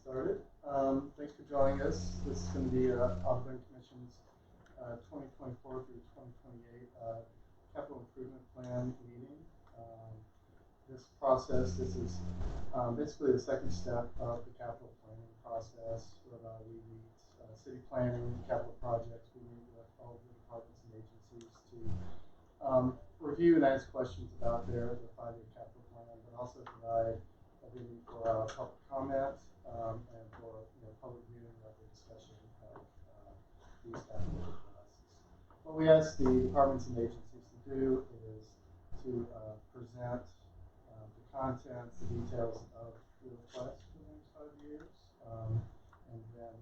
started. Thanks for joining us. This is going to be Audubon Commission's 2024 through 2028 Capital Improvement Plan meeting. This is basically the second step of the capital planning process, whereby we meet city planning, capital projects. We meet with all of the departments and agencies to review and ask questions about the 5-year capital plan, but also provide a venue for public comment and for public viewing of the discussion of these capital requests. What we ask the departments and agencies to do is to present the contents, the details of the request for the next 5 years, and then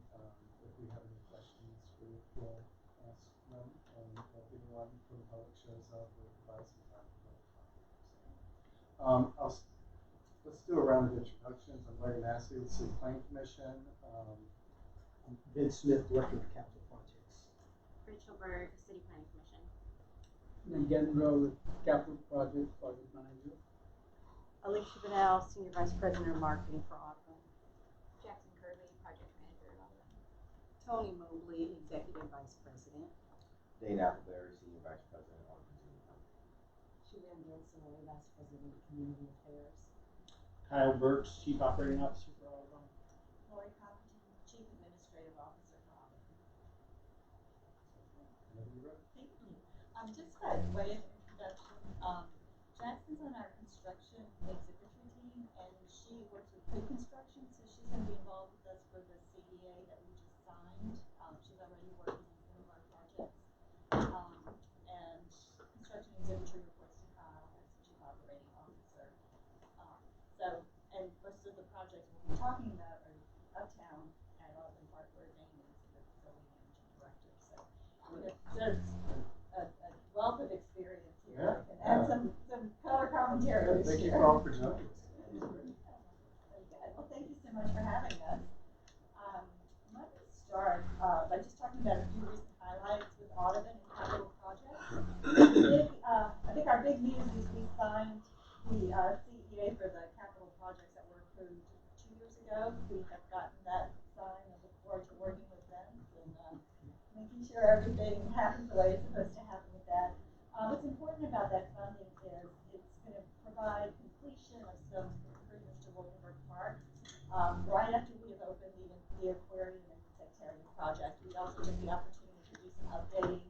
if we have any questions, we will ask them, and if anyone from the public shows up, we'll provide some time for public comment. Let's do a round of introductions. I'm Larry Massey with the City Planning Commission. I'm Ben Smith, Director of Capital Projects. Rachel Berg, City Planning Commission. And Gendro with Capital Projects, Project Manager. Alicia Bedell, Senior Vice President of Marketing for Audubon. Jackson Kirby, Project Manager at Audubon. Tony Mobley, Executive Vice President. Dane Appleberry, Senior Vice President, Audubon. Suzanne Gilson, Vice President, Community Affairs. Kyle Burks, Chief Operating Officer for Audubon. Lori Copperton, Chief Administrative Officer for Audubon. Whenever you're ready. Thank you. Just by way of introduction, Jackson's on our construction exhibitory team, and she works with pre-construction, so she's going to be involved with us for the CDA that we just signed. She's already working on some of our projects. And construction exhibitory reports to Kyle as Chief Operating Officer. And most of the projects we'll be talking about are uptown at Audubon Park, where Dane is the facility managing director. So there's a wealth of experience here. Yeah. And some color commentary. Thank you all for joining us. Very good. Well, thank you so much for having us. Let me start by just talking about a few recent highlights with Audubon and capital projects. I think our big news is we signed the CEA for the capital projects that were approved 2 years ago. We have gotten that signed and look forward to working with them and making sure everything happens the way it's supposed to happen with that. What's important about that funding is it's going to provide completion of some improvements to Wolfenberg Park right after we have opened the aquarium and insectarium project. We also took the opportunity to do some updating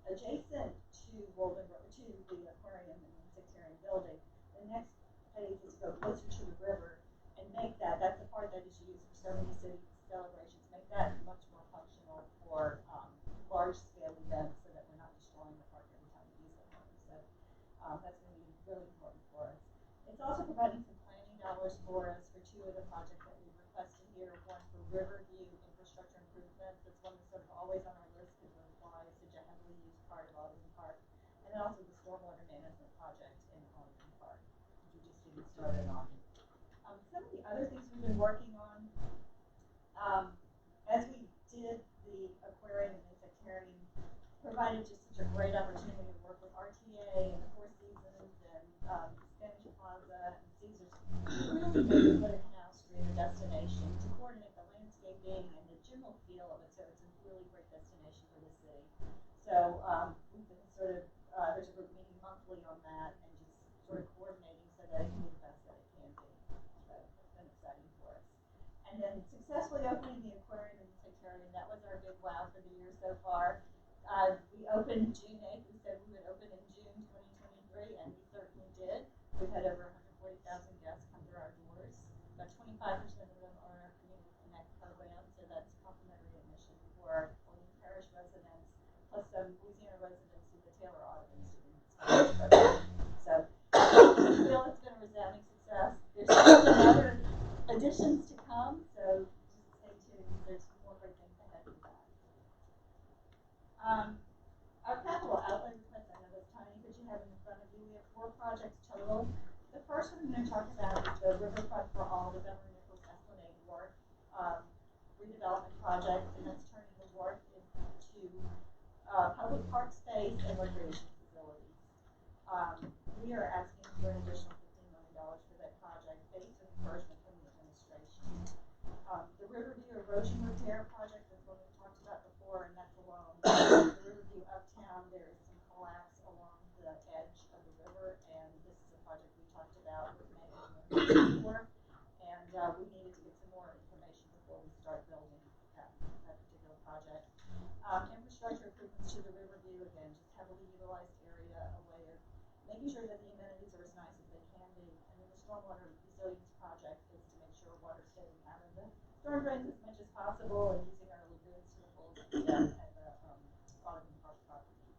adjacent to Wolfenberg, to the aquarium and insectarium building. The next phase is to go closer to the river and make that's the part that is used for so many city celebrations, make that much more functional for large-scale events so that we're not destroying the park every time we use it. So that's going to be really important for us. It's also providing some planning dollars for us for 2 of the projects that we requested here. One for Riverview infrastructure improvements. That's one that's sort of always on our list because it implies such a heavily used part of Audubon Park. And then also the stormwater management project in Audubon Park, which we just didn't start it on. Some of the other things we've been working on, as we did the aquarium and insectarium, provided just such a great opportunity to work with RTA and the Four Seasons and Spanish Plaza and Caesars, really make Little Canal Street a destination to coordinate the landscaping and the general feel of it, so it's a really great destination for the city. So we've been sort of, there's a group meeting monthly on that and just sort of coordinating so that it can be the best that it can be. So it's been exciting for us. And then successfully opening the aquarium and insectarium, that was our big wow for the year so far. We opened June 8th. We said we would open in June 2023, and we certainly did. We've had over 140,000 guests come through our doors. About 25% of them are our Community Connect program, so that's complimentary admission for our Orleans Parish residents, plus some Louisiana residents who the Taylor Audubon students. So we feel it's been a resounding success. There's some other additions to come, so just stay tuned. There's more great things ahead with that. Our capital outlay request, I know that's tiny, but you have it in front of you. We have 4 projects total. The first one I'm going to talk about is the Riverfront for All, the Governor Nicholas Esplanade Wharf redevelopment project, and that's turning the wharf into public park space and recreation facilities. We are asking for an additional $15 million for that project based on encouragement from the administration. The before, and we needed to get some more information before we start building that particular project. Infrastructure improvements to the Riverview, again, just heavily utilized area, a way of making sure that the amenities are as nice as they can be. And then the stormwater resilience project is to make sure water staying out of the storm drains as much as possible and using our lagoons to the fullest extent at the Audubon Park properties.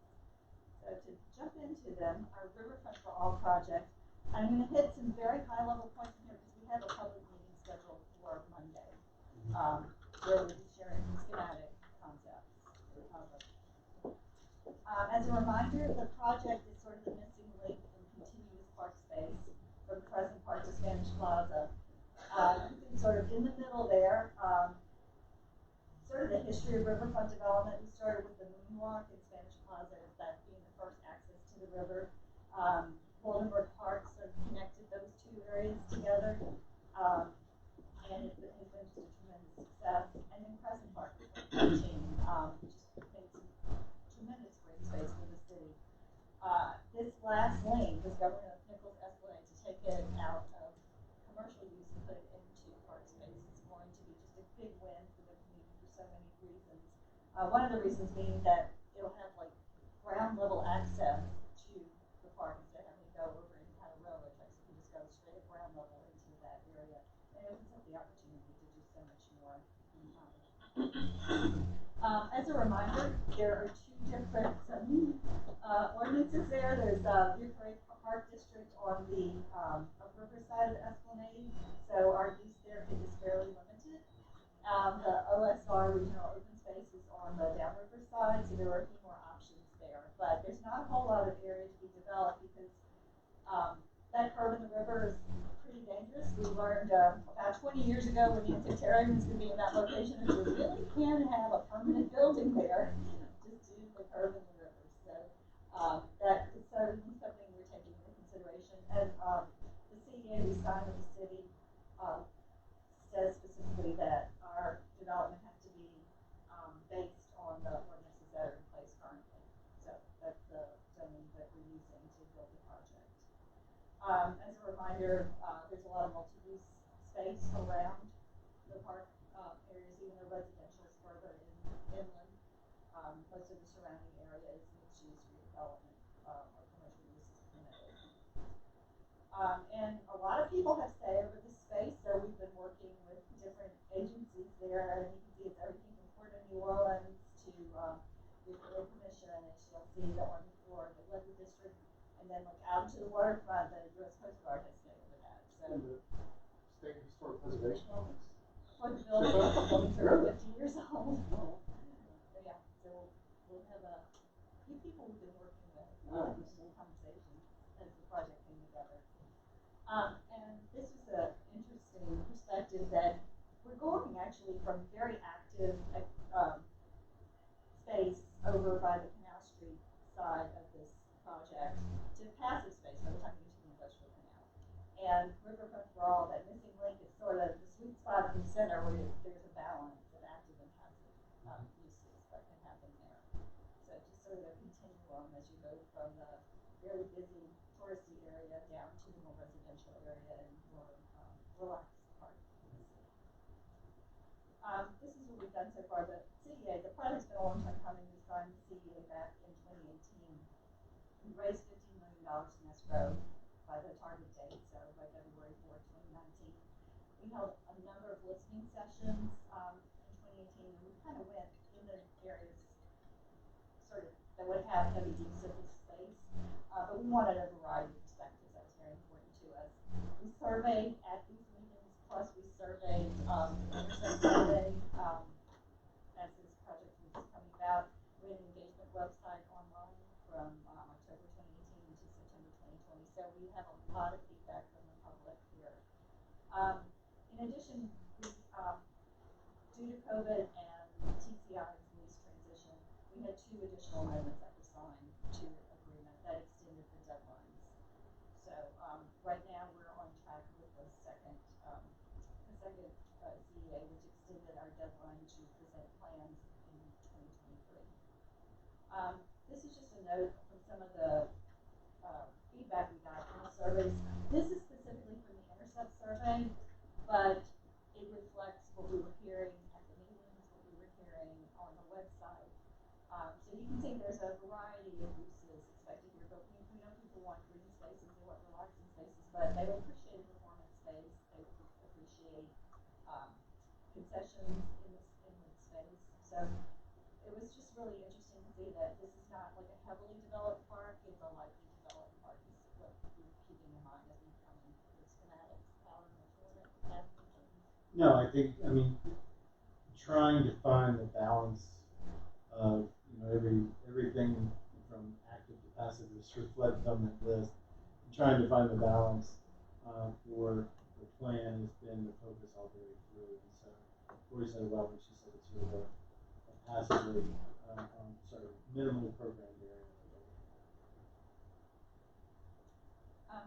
So to jump into them, our Riverfront for All project, I'm going to hit some very high-level points in here because we have a public meeting scheduled for Monday, where we'll be sharing some schematic concepts. As a reminder, the project is sort of the missing link in continuous park space from Crescent Park to Spanish Plaza. Sort of in the middle there, sort of the history of riverfront development. We started with the moonwalk in Spanish Plaza as that being the first access to the river. Goldenberg Park sort of connected those two areas together, and it has been just a tremendous success. And then Crescent Park is approaching, just made some tremendous green space for the city. This last lane, this Governor Nichols Esplanade, to take it out of commercial use and put it into park space is going to be just a big win for the community for so many reasons. One of the reasons being that it'll have like ground level access to the park instead of having to go over any kind of railroad tracks. You can just go straight at ground level into that area, and it opens up the opportunity to do so much more. As a reminder, there are two different ordinances there. There's the Park District on the upriver side of the Esplanade, so our use there is fairly limited. The OSR Regional Open Space is on the downriver side, so there are a few more options there. But there's not a whole lot of area to be developed because that curve in the river is pretty dangerous. We learned about 20 years ago when the Antiquarian was going to be in that location that you really can have a permanent building there just due to the curve in the river. So that is certainly something we're taking into consideration. And the CEA we signed with the city says specifically that our development has to be based on the ordinances that are in place currently. So that's the zoning that we're using to build the project. As a reminder, there's a lot of multi-use space around the park areas, even though residential is further inland. Most of the surrounding area is mixed-use redevelopment or commercial use is permitted. And a lot of people have say over the space, so we've been working with different agencies there, and you can see it's everything from Port of New Orleans to the Equal Commission, HLC, the Army Corps, the Weather District, and then like out to the waterfront, the U.S. Coast Guard has say over that. So And the State Historic Preservation Office. for the buildings are 50 years old. So yeah, so we'll have a few people we've been working with in conversations as the project came together. And this is an interesting perspective that we're going actually from very active space over by the Canal Street side of this project to passive space by the time you get to the industrial canal. And Riverfront for All, that missing link is sort of the sweet spot in the center where there's a balance of active and passive uses that can happen there. So just sort of a continuum as you go from the very busy touristy area down to the more residential area and more relaxed part of the city. This is what we've done so far. The CEA, the project's been a long time coming. We signed the CEA back in 2018. We raised $15 million in escrow by the target date, so by February 4th, 2019. We held a number of listening sessions in 2018, and we kind of went in the areas sort of that would have heavy use of this space, but we wanted a variety of perspectives. That was very important to us. We surveyed at these meetings, plus we surveyed intercept survey as this project was coming about. We had an engagement website online from October 2018 to September 2020, so we have a lot of feedback from the public here. In addition, we, due to COVID and TCI's lease transition, we had 2 additional amendments that were signed to agreement that extended the deadlines. So right now we're on track with the second CEA, which extended our deadline to present plans in 2023. This is just a note from some of the feedback we got from the surveys. This is specifically from the intercept survey, but it reflects what we were hearing at the meetings, what we were hearing on the website. So you can see there's a variety of uses expected here, but we know people want green spaces, they want relaxing spaces, but they will appreciate a performance space, they will appreciate concessions in the space. So it was just really interesting to see that this is not like a heavily developed park, it's a lightly developed park, is what we're keeping in mind as we come in with schematics. Alan, if you want to add anything. No, I think, I mean, trying to find the balance of, you know, everything from active to passive is reflected on that list. And trying to find the balance for the plan has been the focus all the way through. And so, Lori said it well when she said it's sort of a passively, minimal programmed area.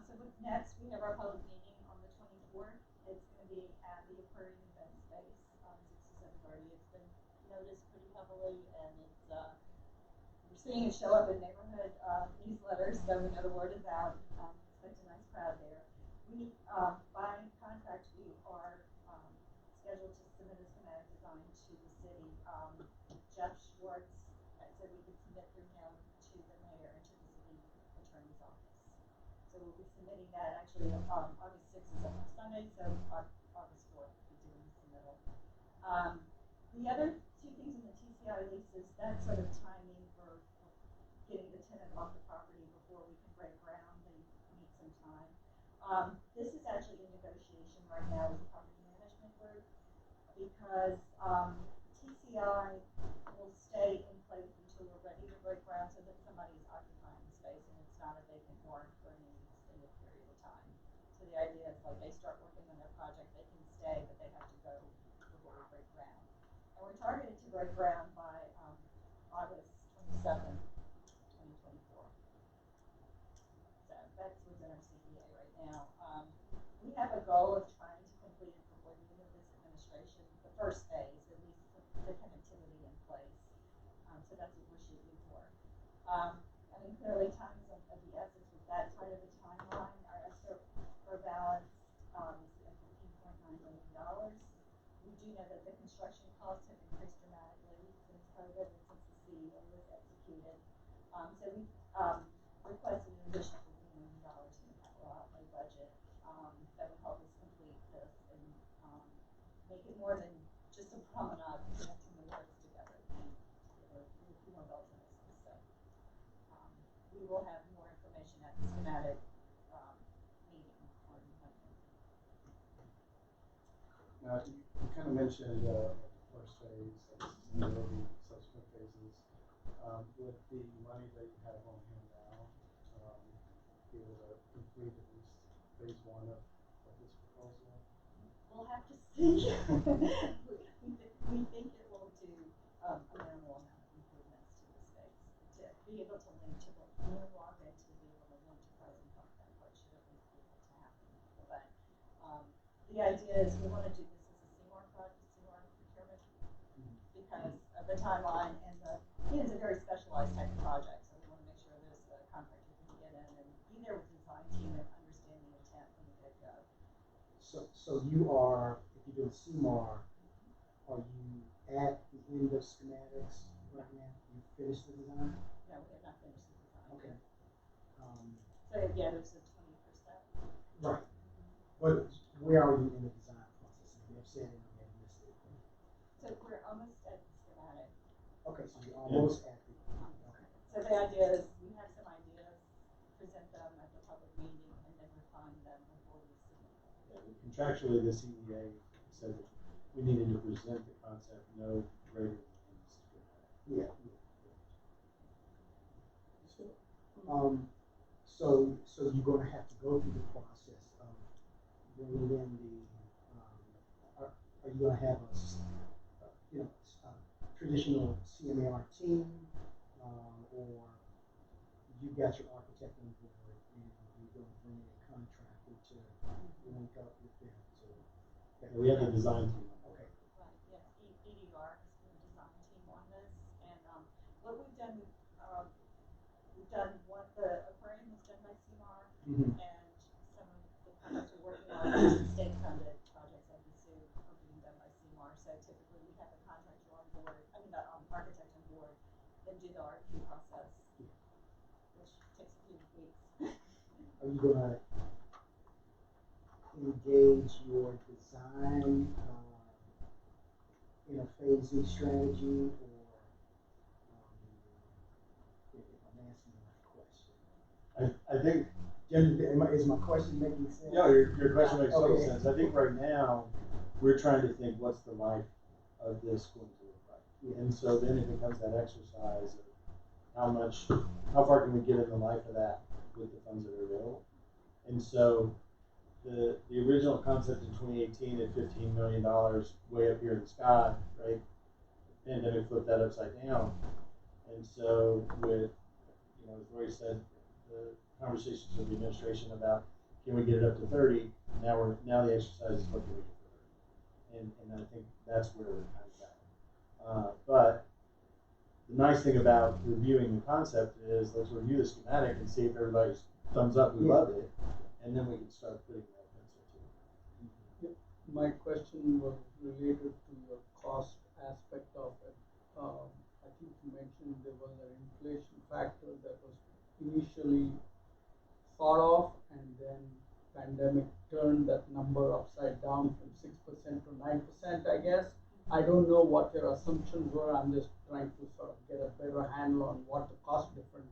So what's next? We have our public meeting on the 24th. It's going to be at the Aquarium Event Space, 6 to 7:30. It's been noticed pretty heavily, and it's we're seeing it show up in neighborhood newsletters, so we know the word is out. Expect a nice crowd there. We, by contract, we are scheduled to submit a schematic design to the city. Jeff Schwartz said we could submit through him to the mayor and to the city attorney's office. So we'll be submitting that actually August 6th is a Sunday, so August 4th we'll be doing the submittal. The other two things in the TCI leases, that's sort of timing for getting the tenant off the property before we can break ground. They need some time. This is actually in negotiation right now with the property management group because TCI will stay in place until we're ready to break ground so that somebody is occupying the space and it's not a vacant warrant for any extended period of time. So the idea is like they start working on their project, they can stay, but they have to go before we break ground. And we're targeted to break ground by August 27th, 2024. So that's what's in our CPA right now. We have a goal of trying to complete it before the end of this administration, the first phase, at least the connectivity in place. So that's what we're shooting for. I mean, clearly time is of the essence with that tight of a timeline. Our escrow balance is at $15.9 million. We do know that the construction costs have increased dramatically since COVID and since the CEA was executed. So we requested an additional $15 million in the capital outlay budget that would help us complete this and make it more than just a promenade. We have to move those together or more bells and whistles. So we will have more information at the schematic meeting on Monday. Now, you kind of mentioned the first phase, and this is in the subsequent phases. With the money that you have on hand now, be able to complete at least phase one of this proposal? We'll have to see. we think it will do a minimal amount of improvements to the space to be able to link to the moonwalk and to be able to link to President Park. That part should at least be able to happen. But the idea is we want to do this as a CMAR project, CMAR procurement, because of the timeline and it's a very specialized type of project. So we want to make sure there's a contractor who can get in and be there with the design team and understand the intent from the get-go. So you are, if you're doing CMAR, are you at the end of schematics right now? You finished the design? No, we have not finished the design. Okay. So yeah, there's a 20%. Right. But where are you in the design process? You have said it, you have missed it. So we're almost at the schematic. Okay, so you're almost at the, okay. So the idea is we have some ideas, present them at the public meeting, and then refine them before we submit them. Yeah, contractually, the CEA said that we needed to present the concept no greater than the schematic. Yeah. So you're going to have to go through the process of bringing in the. Are you going to have a traditional CMAR team, or you got your architect on board and you're going to bring in a contractor to link up with them? We have the design team. Okay. Right. Yes. EDR has been the design team on this, and what we've done, the aquarium was done by CMAR, and some of the projects we're working on, the state have the contractor on board, I mean, the architect on board, then do the RFQ process, which takes a few weeks. Are you gonna engage your design in a phasing strategy, or if I'm asking the right question? I think, Jim, is my question making sense? yeah, your question makes total Okay. sense. I think right now, we're trying to think, what's the life of this going to look like? Yeah. And so then it becomes that exercise of how far can we get in the life of that with the funds that are available? And so the original concept in 2018 at $15 million way up here in the sky, right? The pandemic flipped that upside down. And so with, as Roy said, the conversations with the administration about, can we get it up to 30? Now the exercise is, what can we get for 30? And I think that's where we're kind of at. But the nice thing about reviewing the concept is, let's review the schematic and see if everybody's thumbs up, we love it, and then we can start putting that pencil to it. My question was related to the cost aspect of it. I think you mentioned there was an inflation factor that was initially thought of, and then pandemic turned that number upside down from 6% to 9%, I guess. I don't know what your assumptions were. I'm just trying to sort of get a better handle on what the cost difference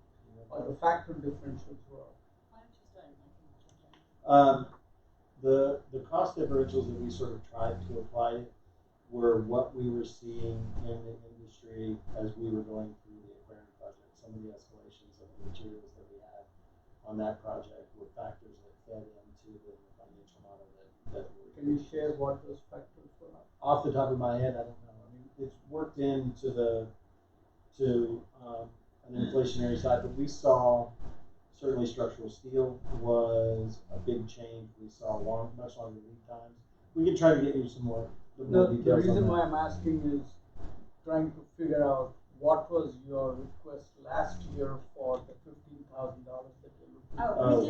or the factor differentials were. Why don't you start, and I can jump in. The cost differentials that we sort of tried to apply were what we were seeing in the industry as we were going through the aquarium project. Some of the escalations of the materials that we had on that project were factors that fed into the financial model that we were. Can you share what those factors were? Off the top of my head, I don't know. I mean, it's worked into an inflationary side, but we saw certainly structural steel was a big change. We saw much longer lead times. We can try to get you some more The details. reason on why that. I'm asking is trying to figure out what was your request last year for the $15,000 that you're looking for. Oh, we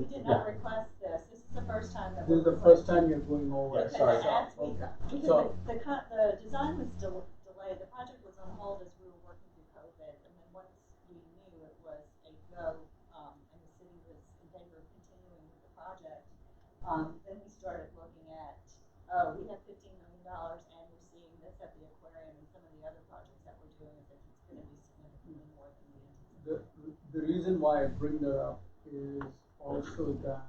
did not request this. This is the first time that This is we're the first time you're going over. Yeah, it. sorry. Okay. Because So, the design was delayed, the project was on hold as we were working through COVID, and then once we knew it was a go, and the city was in favor of continuing with the project, then we started looking at, we have $15 million, and we're seeing this at the aquarium and some of the other projects that we're doing, is that it's gonna be significantly more than we anticipated. the reason why I bring that up is also that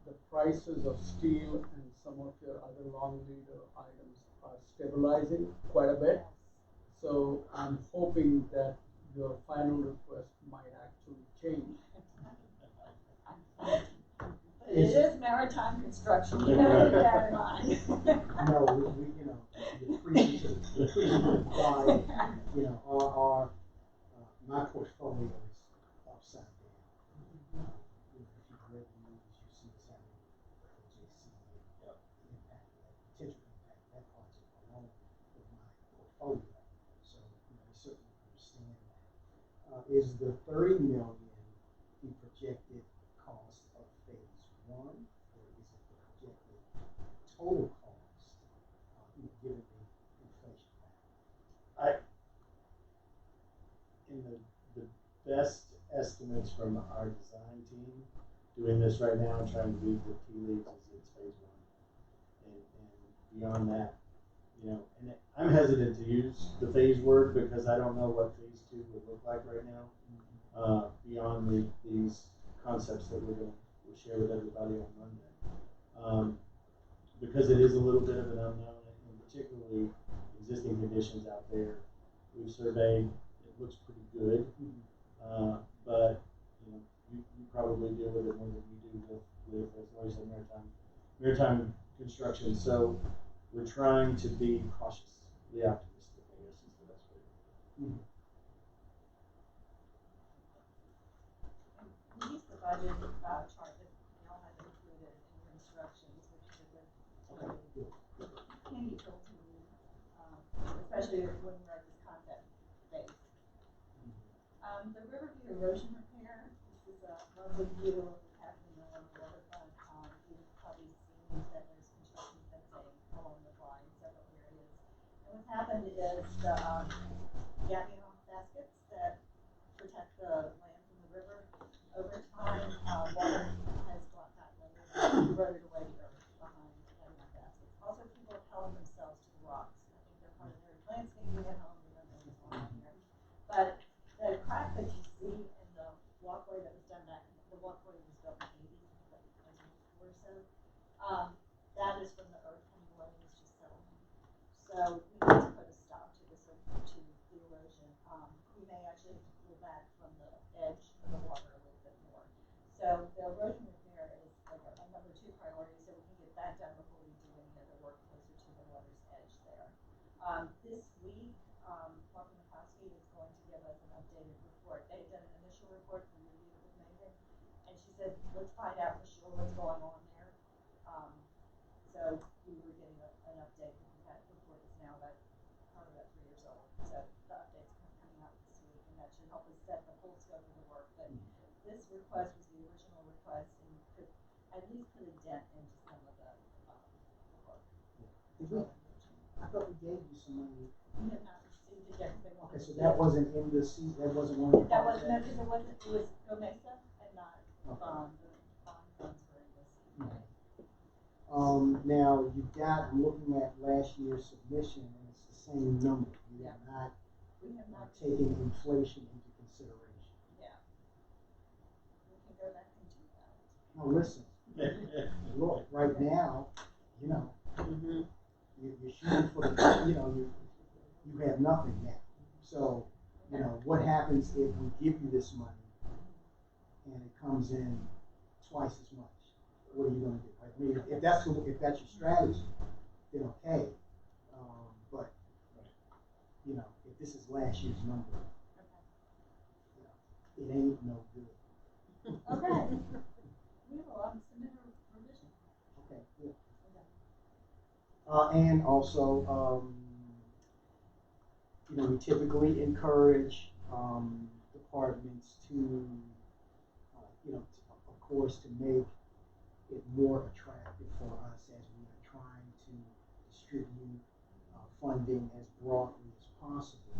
the prices of steel and some of your other long lead items are stabilizing quite a bit. So I'm hoping that your final request might actually change. But it is maritime construction, you gotta keep that in mind. No, we the freezers apply, my portfolio is upside down. If you've read the news, you see what's happening with JC, the impact, potential impact of that project alone with my portfolio. So, I certainly understand that. Is the $30 million the projected cost of phase one, or is it the projected total cost, given the inflation factor? In the best estimates from our design team, doing this right now and trying to read the tea leaves, is it's phase one. And beyond that, and I'm hesitant to use the phase word because I don't know what phase two would look like right now, beyond these concepts that we'll share with everybody on Monday. Because it is a little bit of an unknown, and particularly existing conditions out there. We've surveyed. It looks pretty good, but you probably deal with it more than we do with as Lori said, maritime construction. So we're trying to be cautiously optimistic, I guess is the best way to put it. We used the budget chart that y'all had included in your instructions, which is a good handy tool to use, especially when we're at this concept phase. The Riverview erosion repair, this is a lovely view of what's happening along the waterfront. You've probably seen that there's construction fencing along the line in several areas. And what's happened is the, gabion baskets that protect the land from the river, over time, water has eroded away the earth behind gabion baskets. Also, people have held themselves to the rocks. I think they're part of their landscaping at home, we don't know what's going on here. But the crack that you see in the walkway that was done back, the walkway was built in the 80s, like 1984 or so. That is from the earth coming away and it's just settling. So we need to put a stop to this, to the erosion. We may actually have to pull back from the edge of the water a little bit more. So the erosion repair is like a number 2 priority, so we can get that done before we do any other work closer to the water's edge there. This week, Mark McCoskey is going to give us an updated report. They had done an initial report, we reviewed it with Megan, and she said, let's find out for sure what's going on there. So we were getting an update because that report is now probably about 3 years old. So the update's coming out this week, and that should help us set the full scope of the work. But this request was the original request, and could at least put a dent into some of the work. Did we, I thought we gave you some money. We have not received it yet, because they wanted Okay, so to that do it. wasn't in the seat, that wasn't one of the. That was, no, because it wasn't, it was Go Mesa and not Okay. bond. The bond funds were in this. Okay. Now you've got, I'm looking at last year's submission, and it's the same number. You Yeah. have not We have not taken inflation into consideration. Yeah. We can go back and do that. Now listen, look, right now, you know, you're shooting for the, you know, you have nothing now. So, you know, what happens if we give you this money and it comes in twice as much? What are you gonna do? I mean, if that's your strategy, then okay. But you know, if this is last year's number, you know, it ain't no good. Okay. We will submit a revision. Okay, good. Okay. And also, you know, we typically encourage departments to, you know, of course, to make it more attractive for us as we are trying to distribute funding as broadly as possible.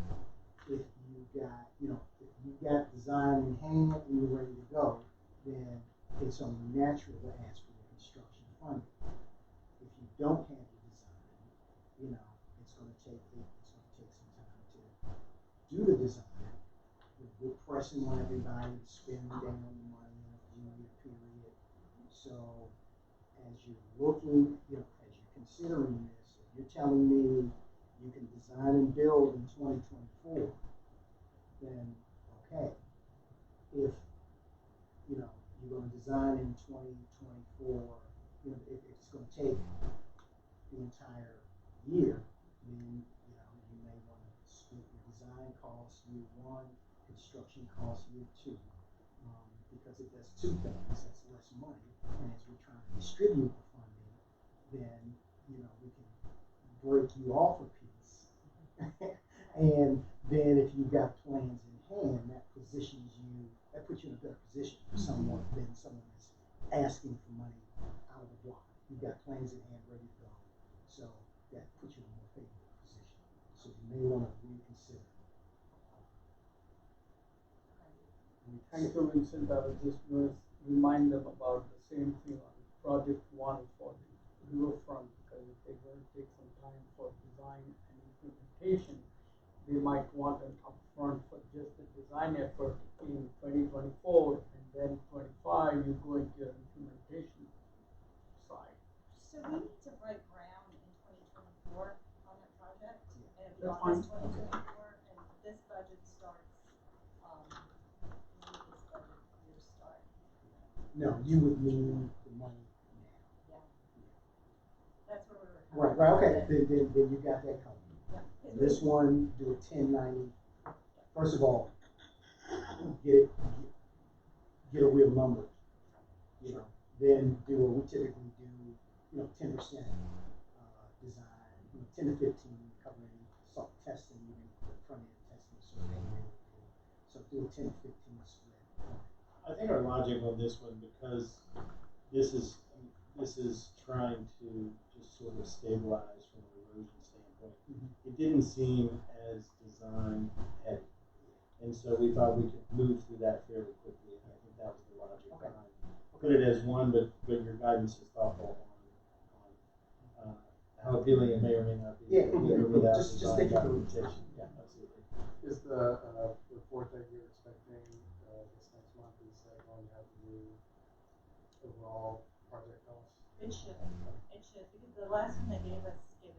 If you got, you know, if you got design in hand and you're ready to go, then it's only natural to ask for the construction funding. If you don't have the design, you know, it's going to take some time to do the design. We're pressing on everybody to spend down the money in a few-year period. So as you're looking, you know, as you're considering this, if you're telling me you can design and build in 2024, then okay. If, you know, you're going to design in 2024, you know, if it's going to take the entire year, then, you know, you may want to split the design costs year 1, construction costs year 2, because it does 2 things. That's less money, and as we're trying to distribute the funding, then, you know, we can break you off a piece. And then if you've got plans in hand, that positions you, that puts you in a better position for someone than someone that's asking for money out of the block. You've got plans in hand ready to go, so that puts you in a more favorable position. So you may want to reconsider. Thank you, Vincent. I was just going to remind them about the same thing on project 1 for the riverfront, because if they're going to take some time for design and implementation, they might want an upfront for just the design effort in 2024, and then 25 you go into your implementation side. So we need to break ground in 2024 on that project, and That's August fine. 2024, and this budget starts, when does this budget year start? No, you would need the money now. Yeah. That's where we were. Right, okay, then you got that covered. Yeah. This one, do a 1090. First of all, get a real number. You know, then we typically do, you know, 10% design, you know, 10 to 15 covering soft testing, even the front end testing, surveying. So do a 10 to 15 split. I think our logic on this one, because this is trying to just sort of stabilize from an erosion standpoint. point. It didn't seem as design heavy. And so we thought we could move through that fairly quickly, and I think that was the logic Okay. behind. Put it as one, but your guidance is thoughtful on how appealing it may or may not be. Yeah, with or without just design thank you for- documentation. Yeah, absolutely. Is the report that you're expecting this next month, is that going to have the new overall project cost? It should, because the last one they gave us a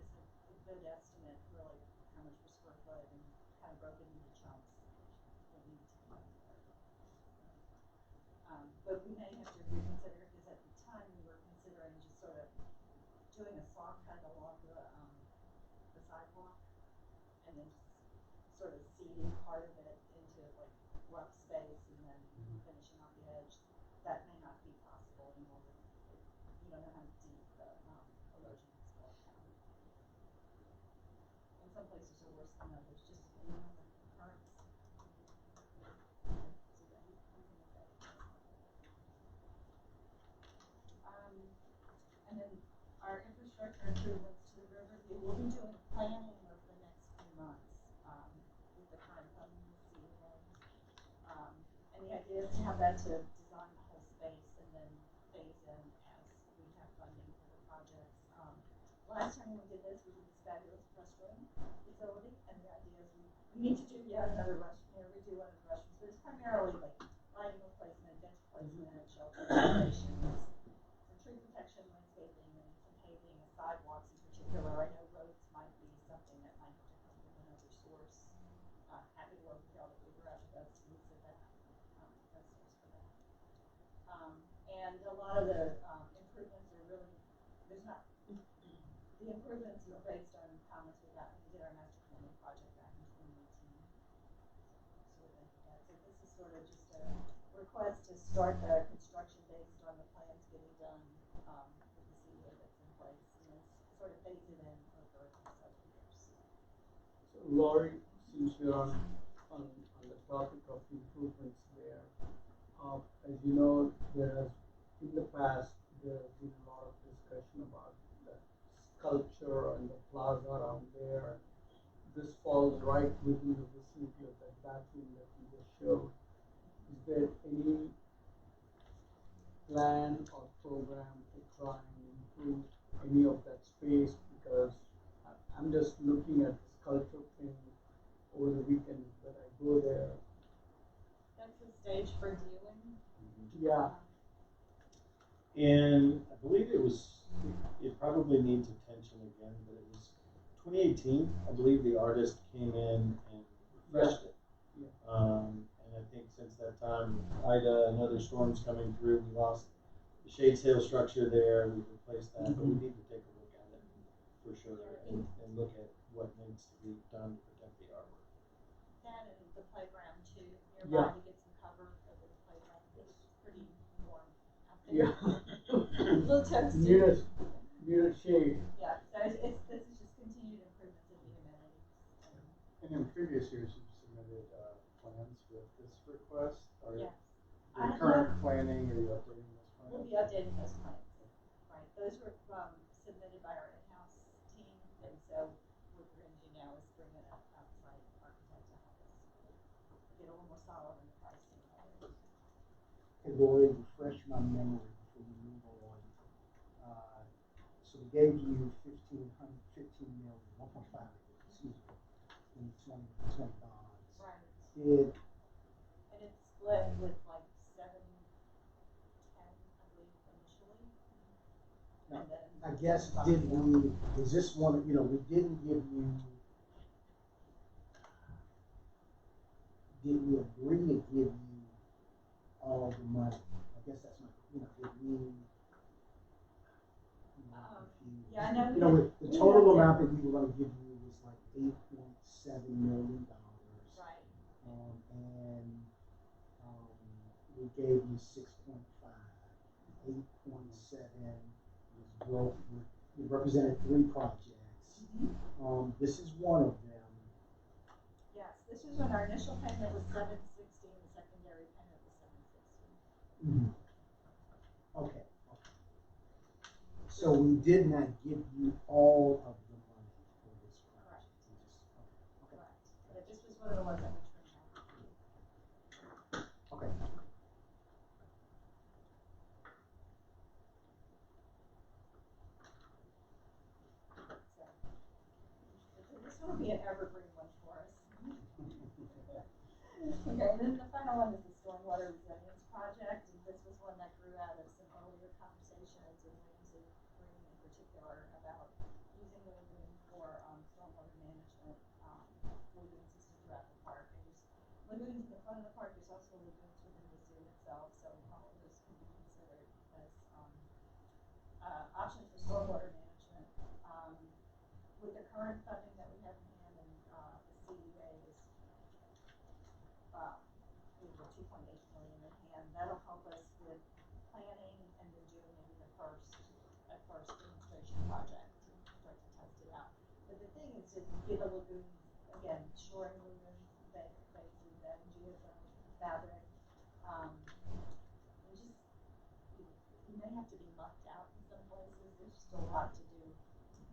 good estimate for like how much per square foot and kind of broken into chunks that need to come out there. But we may have to reconsider, because at the time we were considering just sort of doing a saw cut along the sidewalk and then just sort of seeding part of it into like rough space and then finishing off the edge. That may not be possible anymore. You don't know how deep the erosion is going down. And some places are worse than others, just depending on the currents. So yeah, we can look at it. And then our infrastructure improvements to the Riverview, we'll be doing planning over the next few months with the current funding with CEA. And the idea is to have that to design the whole space and then phase in as we have funding for the projects. Last time we did this, we did this fabulous restroom facility, and the idea is we need to do yet another restroom, redo one of the restrooms, but it's primarily like lighting replacement, bench placement, shelter renovations, some tree protection, landscaping, and some paving and sidewalks in particular. I know roads might be something that might have to come from another source. Happy to work with y'all to figure out the best use of that, best source for that. And a lot of the improvements are really, the improvements are based on comments we got when we did our master planning project back in 2018. So this is sort of just a request to start the construction based on the plans getting done with the CEA that's in place, and then sort of phase it in over several years. So Laurie, since you're on the topic of improvements there, as you know, in the past, there has been a lot of discussion about the sculpture and the plaza around there. This falls right within the vicinity of that bathroom that you just showed. Is there any plan or program to try and improve any of that space? Because I'm just looking at the sculpture thing over the weekend that I go there. That's the stage for viewing. Yeah. And I believe it probably needs attention again, but it was 2018, I believe the artist came in and refreshed it. Yeah. And I think since that time, Ida and other storms coming through, we lost the shade sail structure there, we replaced that, but we need to take a look at it for sure and look at what needs to be done to protect the artwork. That and the playground too, nearby, to get some cover for the playground, because it's pretty warm out there. Yeah. A little toasty. Near shade. Yeah, so this is just continued improvements in the amenities. And in previous years, you've submitted plans with this request. Yes. Your current planning, are you updating this plan? We'll be updating those plans. Right, those were submitted by our in-house team, and so what we're going to do now is bring in an outside architect to help us get a little more solid in the pricing of it. Hey, Lori, refresh my memory before we move on. So we gave you 1.5 million, excuse me, in 2020 bonds. Right. And it's split with like 7-10, I believe, initially. Now, And then I guess, is this one, we didn't give you, did we agree to give you all the money? I guess that's my, did we? Yeah, I know. The total amount that we were gonna give you was like $8.7 million. Right. And we gave you 6.5. 8.7 was broke. It represented 3 projects. This is one of them. Yes, this was when our initial payment was $760 and the secondary payment was $760. Okay. So we did not give you all of the money for this one will be an evergreen one for us. Okay, and then the final one is the stormwater resilience project, and this was one that grew out of some earlier conversations and Ramsey Green in particular about using the lagoon for stormwater management, lagoon system throughout the park. And there's lagoons in the front of the park, there's also lagoons within the zoo itself, so all of those can be considered as options for stormwater management. With the current funding that we have in hand, and the CEA is we have 2.8 million in hand. That'll help us with planning and then doing maybe the first demonstration project to start to test it out. But the thing is to get a lagoon, again, shoring lagoons, basically that geothermal fabric. And just you may have to be mucked out in some places. There's just a lot to do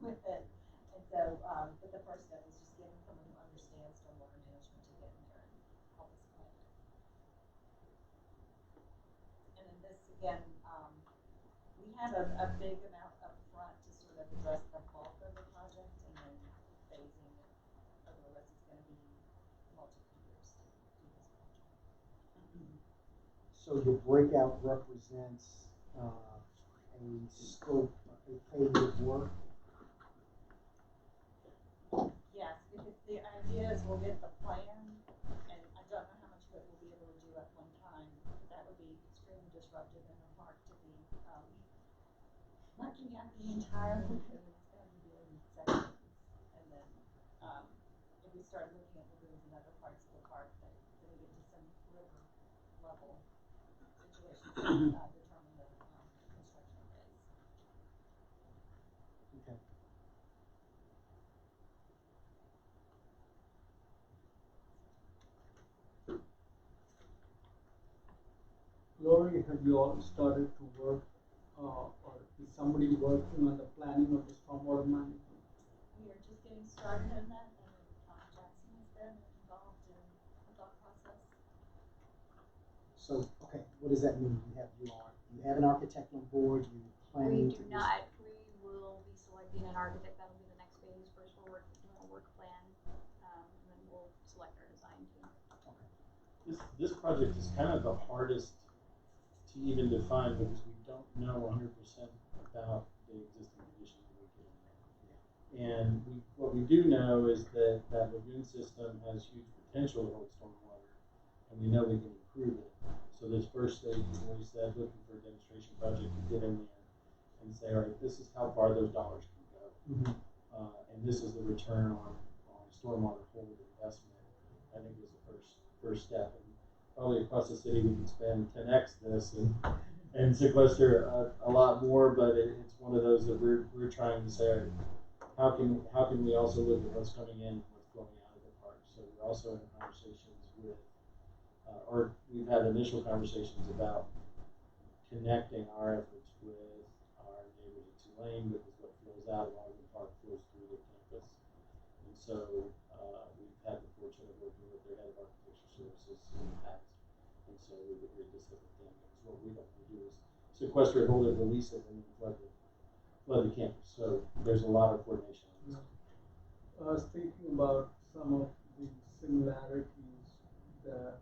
with it. And so, but the first step is just getting someone who understands stormwater management to get in there and help us plan it. And then this again, we have a big amount up front to sort of address the bulk of the project, and then phasing it over the rest is going to be multiple years to do this project. So your breakout represents a scope, a phase of work. Yes, because the idea is we'll get the plan, and I don't know how much of it we'll be able to do at one time. That would be extremely disruptive in the park to be looking at the entire lagoon. It's going to be doing sections, and then if we start looking at lagoons in other parts of the park, then we get to some river level situations that determine the construction phase. Okay. Lori, have you all started to work, or is somebody working on the planning of the stormwater management? We are just getting started in that, and Jackson has been involved in the thought process. So, okay, what does that mean? You have an architect on board, you planning We to do not. We will be selecting an architect. That'll be the next phase. First, we're doing a work plan, and then we'll select our design team. This project is kind of the hardest to even define because we don't know 100% about the existing conditions that we get in there. And what we do know is that that lagoon system has huge potential to hold stormwater, and we know we can improve it. So this first stage is what we said, looking for a demonstration project to get in there and say, all right, this is how far those dollars can go. Mm-hmm. And this is the return on stormwater hold investment. I think is the first step. And probably across the city we can spend 10x this and sequester a lot more, but it's one of those that we're trying to say, how can we also look at what's coming in and what's flowing out of the park. So we're also in conversations with, or we've had initial conversations about connecting our efforts with our neighbors at Tulane, because what flows out of Audubon Park flows through the campus. And so we've had the fortune of working with their head of architecture services in the past. And so we've agreed to set the thing, because what we don't want to do is sequester it, hold it, release it, and then flood the campus. So there's a lot of coordination on this. I was thinking about some of the similarities that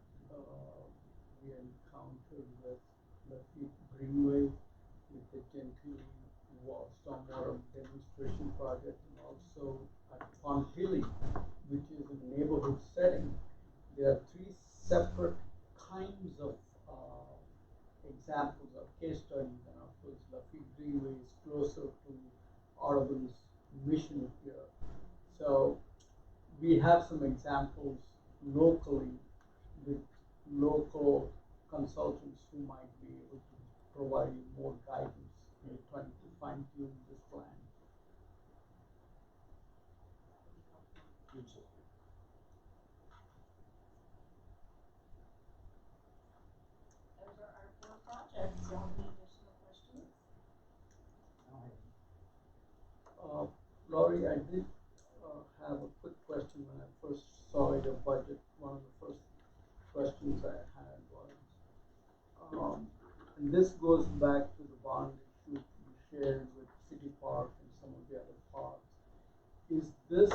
we encountered with the Greenway, with the Gentilly stormwater demonstration project, and also at Pontilly, which is a neighborhood setting. There are three separate kinds of examples of case studies, and of course Lafitte Greenway is closer to Audubon's mission here. So we have some examples locally with local consultants who might be able to provide you more guidance. We're trying to fine tune this plan. Those are our 4 projects. Do you have any additional questions? Laurie, I did have a quick question when I first saw your budget. One of the first questions I had was, and this goes back to the bond issue you shared with City Park and some of the other parks. Is this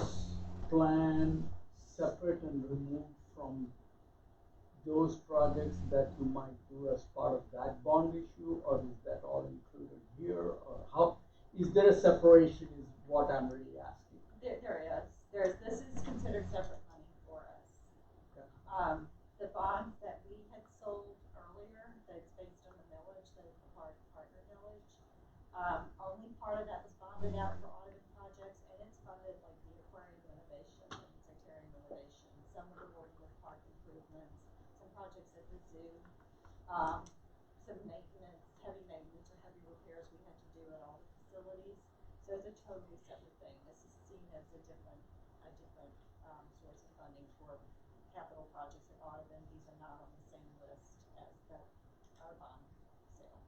plan separate and removed from those projects that you might do as part of that bond issue, or is that all included here, or how, is there a separation is what I'm really asking? This is considered separate money for us. Okay. The bonds that we had sold earlier, that's based on the millage, the partner millage, only part of that was bonded out for Audubon projects, and it's funded like the aquarium renovation and sectarian renovation, some of the Woodwood Park improvements, some projects at the zoo, some maintenance, heavy maintenance or heavy repairs we had to do at all the facilities. So it's a totally separate thing. This is seen as a different source of funding for capital projects at Audubon. These are not on the same list as our bond sale.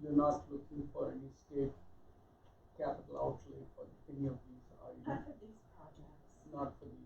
You're not looking for any state capital outlay for any of these, are you? Not for these projects. Not for these.